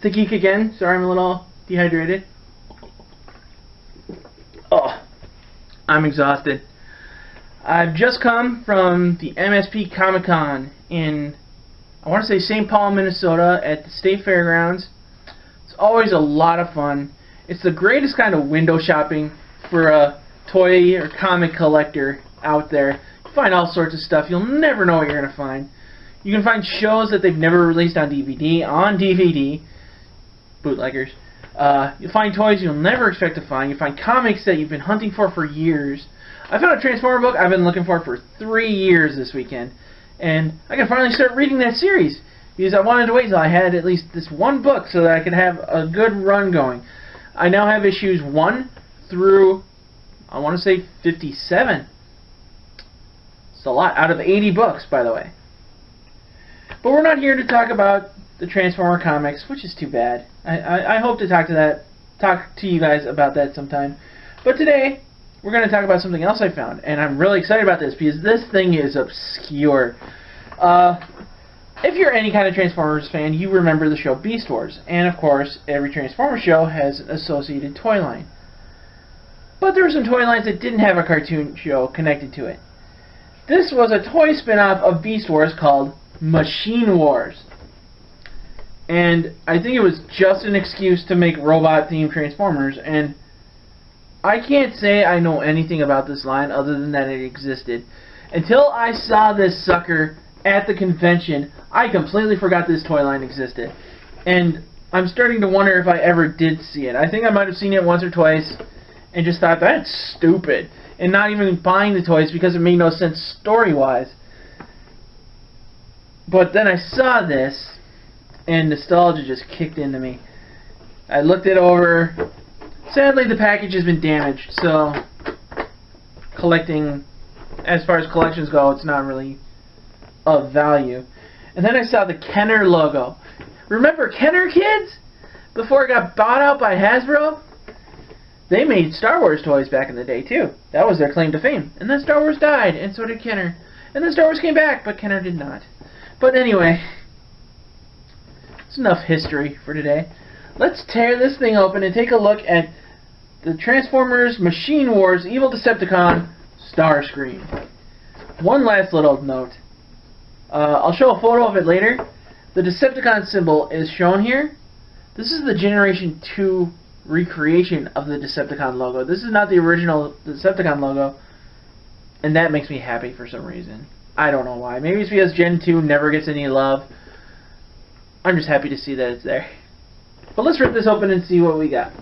It's the Geek again. Sorry I'm a little dehydrated. Oh, I'm exhausted. I've just come from the MSP Comic-Con in, I want to say, St. Paul, Minnesota at the State Fairgrounds. It's always a lot of fun. It's the greatest kind of window shopping for a toy or comic collector out there. You find all sorts of stuff. You'll never know what you're going to find. You can find shows that they've never released on DVD, bootleggers. You'll find toys you'll never expect to find. You'll find comics that you've been hunting for years. I found a Transformer book I've been looking for 3 years this weekend. And I can finally start reading that series, because I wanted to wait until I had at least this one book so that I could have a good run going. I now have issues 1 through, I want to say, 57. It's a lot, out of 80 books, by the way. But we're not here to talk about the Transformer comics, which is too bad. I hope to talk to you guys about that sometime. But today, we're going to talk about something else I found, and I'm really excited about this because this thing is obscure. If you're any kind of Transformers fan, you remember the show Beast Wars, and of course, every Transformers show has an associated toy line. But there were some toy lines that didn't have a cartoon show connected to it. This was a toy spin-off of Beast Wars called Machine Wars. And I think it was just an excuse to make robot-themed Transformers, and I can't say I know anything about this line other than that it existed. Until I saw this sucker at the convention, I completely forgot this toy line existed. And I'm starting to wonder if I ever did see it. I think I might have seen it once or twice and just thought, that's stupid, and not even buying the toys because it made no sense story-wise. But then I saw this, and nostalgia just kicked into me. I looked it over. Sadly, the package has been damaged, so collecting, as far as collections go, it's not really of value. And then I saw the Kenner logo. Remember Kenner, kids? Before it got bought out by Hasbro? They made Star Wars toys back in the day, too. That was their claim to fame. And then Star Wars died, and so did Kenner. And then Star Wars came back, but Kenner did not. But anyway, it's enough history for today. Let's tear this thing open and take a look at the Transformers Machine Wars Evil Decepticon Starscream. One last little note. I'll show a photo of it later. The Decepticon symbol is shown here. This is the Generation 2 recreation of the Decepticon logo. This is not the original Decepticon logo, and that makes me happy for some reason. I don't know why. Maybe it's because Gen 2 never gets any love. I'm just happy to see that it's there. But let's rip this open and see what we got.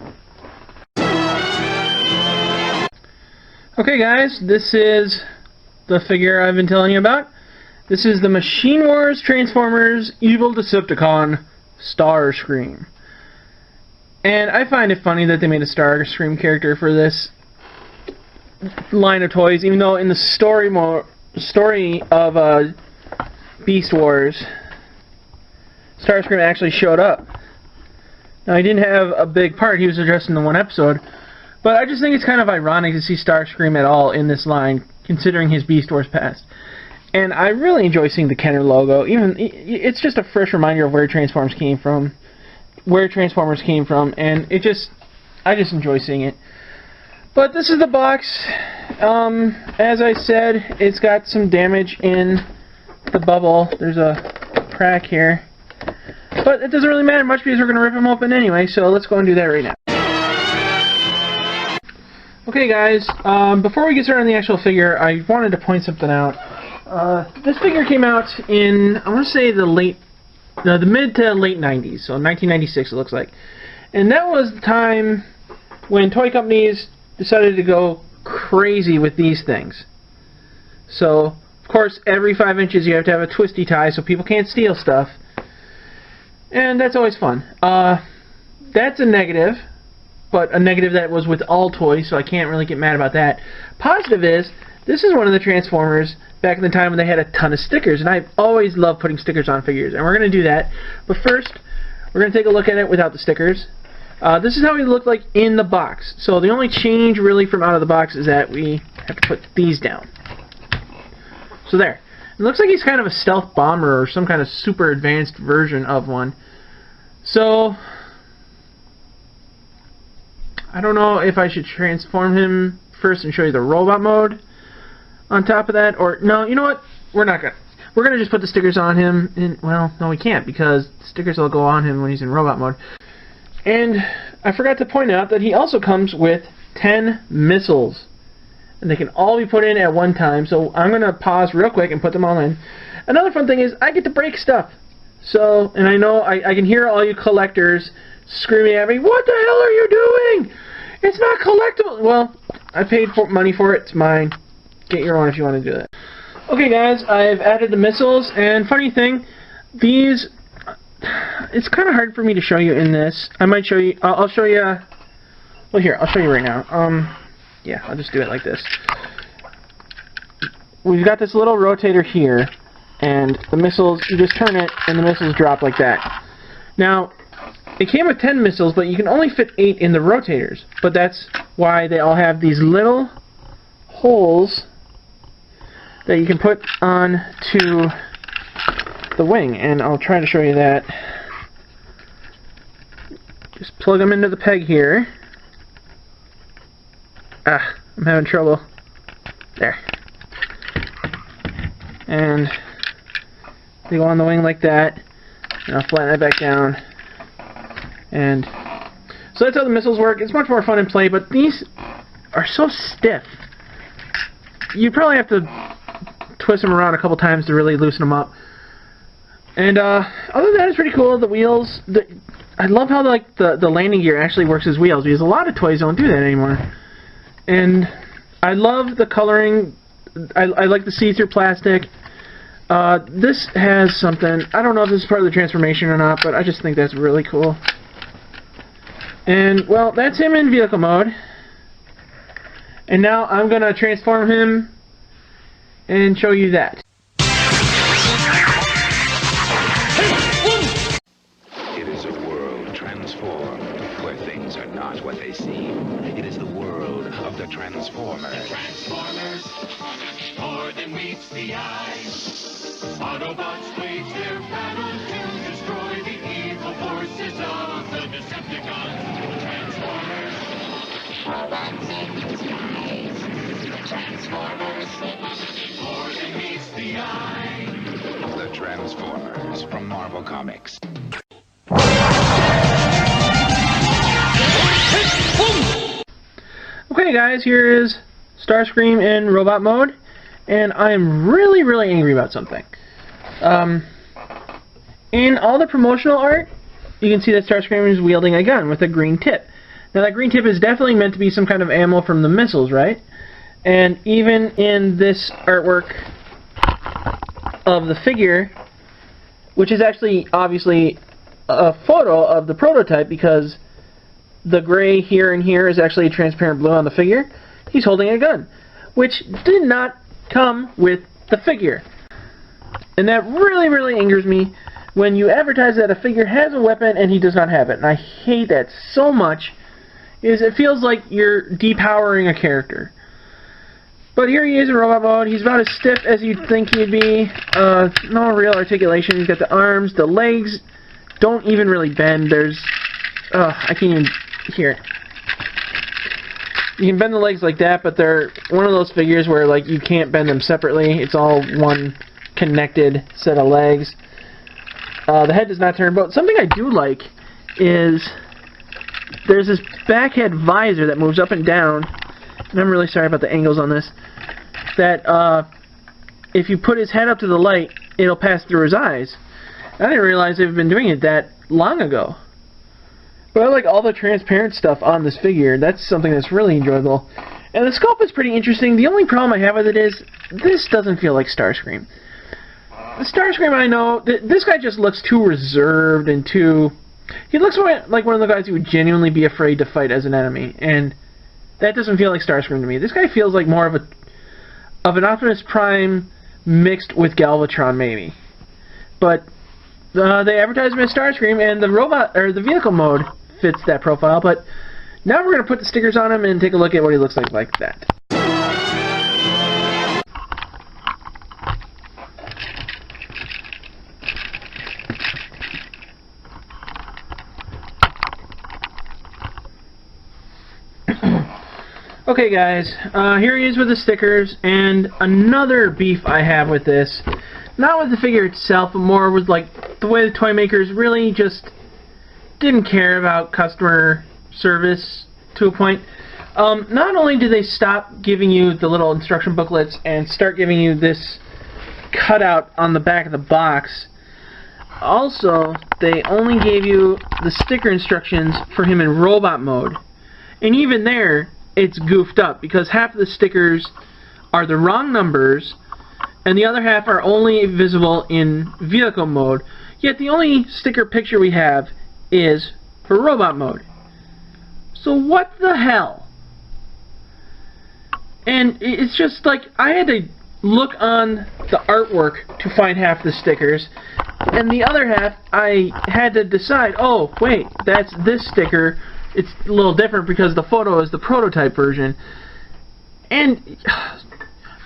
Okay guys, this is the figure I've been telling you about. This is the Machine Wars Transformers Evil Decepticon Starscream. And I find it funny that they made a Starscream character for this line of toys, even though in the story of Beast Wars, Starscream actually showed up. Now, he didn't have a big part. He was addressed in the one episode. But I just think it's kind of ironic to see Starscream at all in this line, considering his Beast Wars past. And I really enjoy seeing the Kenner logo. It's just a fresh reminder of where Transformers came from. And I just enjoy seeing it. But this is the box. As I said, it's got some damage in the bubble. There's a crack here. But it doesn't really matter much because we're going to rip them open anyway, so let's go and do that right now. Okay guys, before we get started on the actual figure, I wanted to point something out. This figure came out in, I want to say the mid to late 90s, so 1996 it looks like. And that was the time when toy companies decided to go crazy with these things. So, of course, every 5 inches you have to have a twisty tie so people can't steal stuff. And that's always fun. That's a negative, but a negative that was with all toys, so I can't really get mad about that. Positive is, this is one of the Transformers back in the time when they had a ton of stickers, and I've always loved putting stickers on figures, and we're going to do that. But first, we're going to take a look at it without the stickers. This is how he looked like in the box. So the only change really from out of the box is that we have to put these down. So there. It looks like he's kind of a stealth bomber or some kind of super advanced version of one. So I don't know if I should transform him first and show you the robot mode on top of that, or no, you know what? We're gonna just put the stickers on him. And well, no, we can't, because the stickers will go on him when he's in robot mode. And I forgot to point out that he also comes with 10 missiles, and they can all be put in at one time. So I'm gonna pause real quick and put them all in. Another fun thing is I get to break stuff. So, and I know I can hear all you collectors screaming at me, "What the hell are you doing? It's not collectible." Well, I paid money for it. It's mine. Get your own if you want to do it. Okay, guys, I've added the missiles, and funny thing, these, it's kind of hard for me to show you in this. I might show you, I'll show you, well, here, I'll show you right now. Yeah, I'll just do it like this. We've got this little rotator here, and the missiles, you just turn it, and the missiles drop like that. Now, it came with 10 missiles, but you can only fit 8 in the rotators. But that's why they all have these little holes that you can put on to the wing, and I'll try to show you that. Just plug them into the peg here. Ah, I'm having trouble. There. And they go on the wing like that, and I'll flatten that back down. And so that's how the missiles work. It's much more fun in play, but these are so stiff. You probably have to twist them around a couple times to really loosen them up. And other than that, it's pretty cool. The wheels, I love how the landing gear actually works as wheels, because a lot of toys don't do that anymore. And I love the coloring. I like the see-through plastic. This has something, I don't know if this is part of the transformation or not, but I just think that's really cool. And, well, that's him in vehicle mode. And now I'm going to transform him and show you that. It is a world transformed, where things are not what they seem. It is the world of the Transformers. The Transformers, more than meets the eye. Autobots wage their battle to destroy the evil forces of the Decepticons. Transformers. Robots in disguise. Transformers, more than meets the eye. The Transformers from Marvel Comics. Okay, guys, here is Starscream in robot mode, and I'm really, really angry about something. In all the promotional art, you can see that Starscream is wielding a gun with a green tip. Now, that green tip is definitely meant to be some kind of ammo from the missiles, right? And even in this artwork of the figure, which is actually, obviously, a photo of the prototype, because the gray here and here is actually a transparent blue on the figure, he's holding a gun, which did not come with the figure. And that really, really angers me when you advertise that a figure has a weapon and he does not have it. And I hate that so much, because it feels like you're depowering a character. But here he is in robot mode. He's about as stiff as you'd think he'd be. No real articulation. He's got the arms, the legs don't even really bend. There's, I can't even hear it. You can bend the legs like that, but they're one of those figures where like you can't bend them separately. It's all one connected set of legs. The head does not turn, but something I do like is there's this back head visor that moves up and down, and I'm really sorry about the angles on this, that if you put his head up to the light, it'll pass through his eyes. I didn't realize they've been doing it that long ago. But I like all the transparent stuff on this figure. That's something that's really enjoyable. And the sculpt is pretty interesting. The only problem I have with it is this doesn't feel like Starscream. The Starscream, I know, this guy just looks too reserved and too... He looks like one of the guys who would genuinely be afraid to fight as an enemy. And that doesn't feel like Starscream to me. This guy feels like more of an Optimus Prime mixed with Galvatron, maybe. But they advertise him as Starscream, and the robot, or the vehicle mode fits that profile. But now we're going to put the stickers on him and take a look at what he looks like that. Okay guys, here he is with the stickers, and another beef I have with this, not with the figure itself, but more with like the way the toy makers really just didn't care about customer service to a point. Not only did they stop giving you the little instruction booklets and start giving you this cutout on the back of the box, also they only gave you the sticker instructions for him in robot mode. And even there, it's goofed up because half of the stickers are the wrong numbers and the other half are only visible in vehicle mode. Yet the only sticker picture we have is for robot mode. So what the hell? And it's just like I had to look on the artwork to find half the stickers, and the other half I had to decide, oh wait, that's this sticker. It's a little different because the photo is the prototype version. And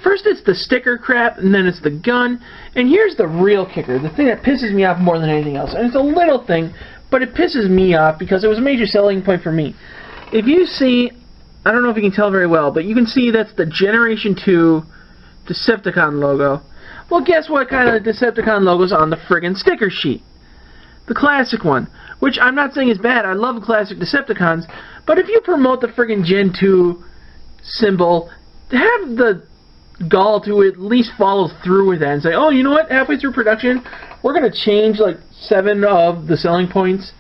first it's the sticker crap, and then it's the gun. And here's the real kicker, the thing that pisses me off more than anything else. And it's a little thing, but it pisses me off because it was a major selling point for me. If you see, I don't know if you can tell very well, but you can see that's the Generation 2 Decepticon logo. Well, guess what kind of Decepticon logo's on the friggin' sticker sheet? The classic one, which I'm not saying is bad. I love classic Decepticons, but if you promote the friggin' Gen 2 symbol, have the gall to at least follow through with that and say, oh, you know what, halfway through production, we're going to change like 7 of the selling points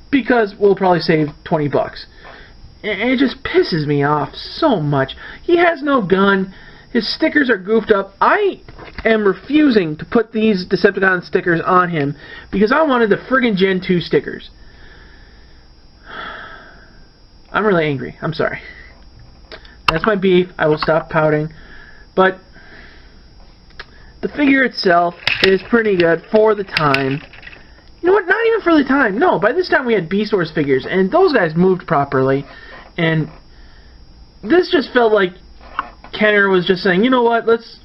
because we'll probably save 20 bucks. And it just pisses me off so much. He has no gun. His stickers are goofed up. I am refusing to put these Decepticon stickers on him because I wanted the friggin' Gen 2 stickers. I'm really angry. I'm sorry. That's my beef. I will stop pouting. But the figure itself is pretty good for the time. You know what? Not even for the time. No, by this time we had B-Source figures, and those guys moved properly. And this just felt like Kenner was just saying, you know what, let's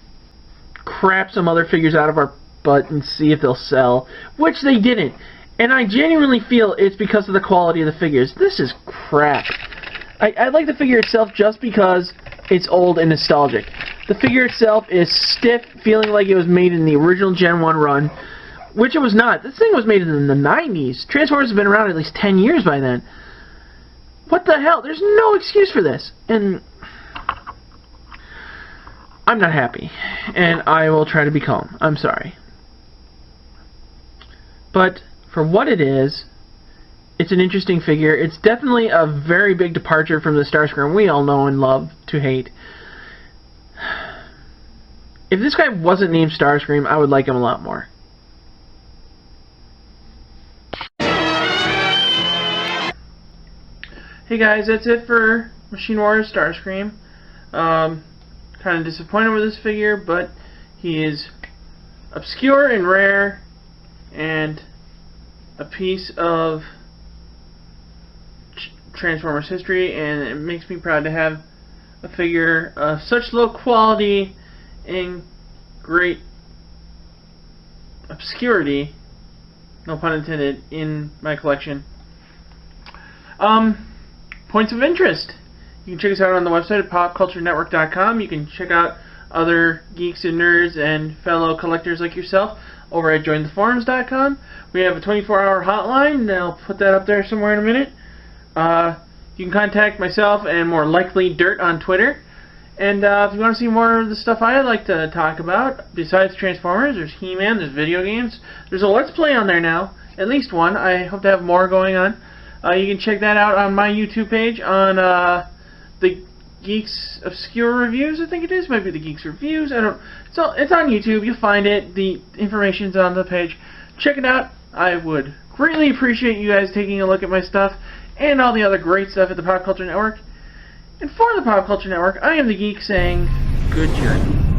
crap some other figures out of our butt and see if they'll sell, which they didn't. And I genuinely feel it's because of the quality of the figures. This is crap. I like the figure itself just because it's old and nostalgic. The figure itself is stiff, feeling like it was made in the original Gen 1 run, which it was not. This thing was made in the 90s. Transformers have been around at least 10 years by then. What the hell? There's no excuse for this. And I'm not happy, and I will try to be calm. I'm sorry. But for what it is, it's an interesting figure. It's definitely a very big departure from the Starscream we all know and love to hate. If this guy wasn't named Starscream, I would like him a lot more. Hey guys, that's it for Machine Warrior Starscream. Kind of disappointed with this figure, but he is obscure and rare and a piece of Transformers history, and it makes me proud to have a figure of such low quality and great obscurity, no pun intended, in my collection. Points of interest. You can check us out on the website at popculturenetwork.com. You can check out other geeks and nerds and fellow collectors like yourself over at jointheforums.com. We have a 24-hour hotline, and I'll put that up there somewhere in a minute. You can contact myself and more likely Dirt on Twitter. And if you want to see more of the stuff I like to talk about, besides Transformers, there's He-Man, there's video games. There's a Let's Play on there now, at least one. I hope to have more going on. You can check that out on my YouTube page on the Geeks Obscure Reviews, I think it is. Might be the Geeks Reviews. So it's on YouTube. You'll find it. The information's on the page. Check it out. I would greatly appreciate you guys taking a look at my stuff and all the other great stuff at the Pop Culture Network. And for the Pop Culture Network, I am the Geek saying good journey.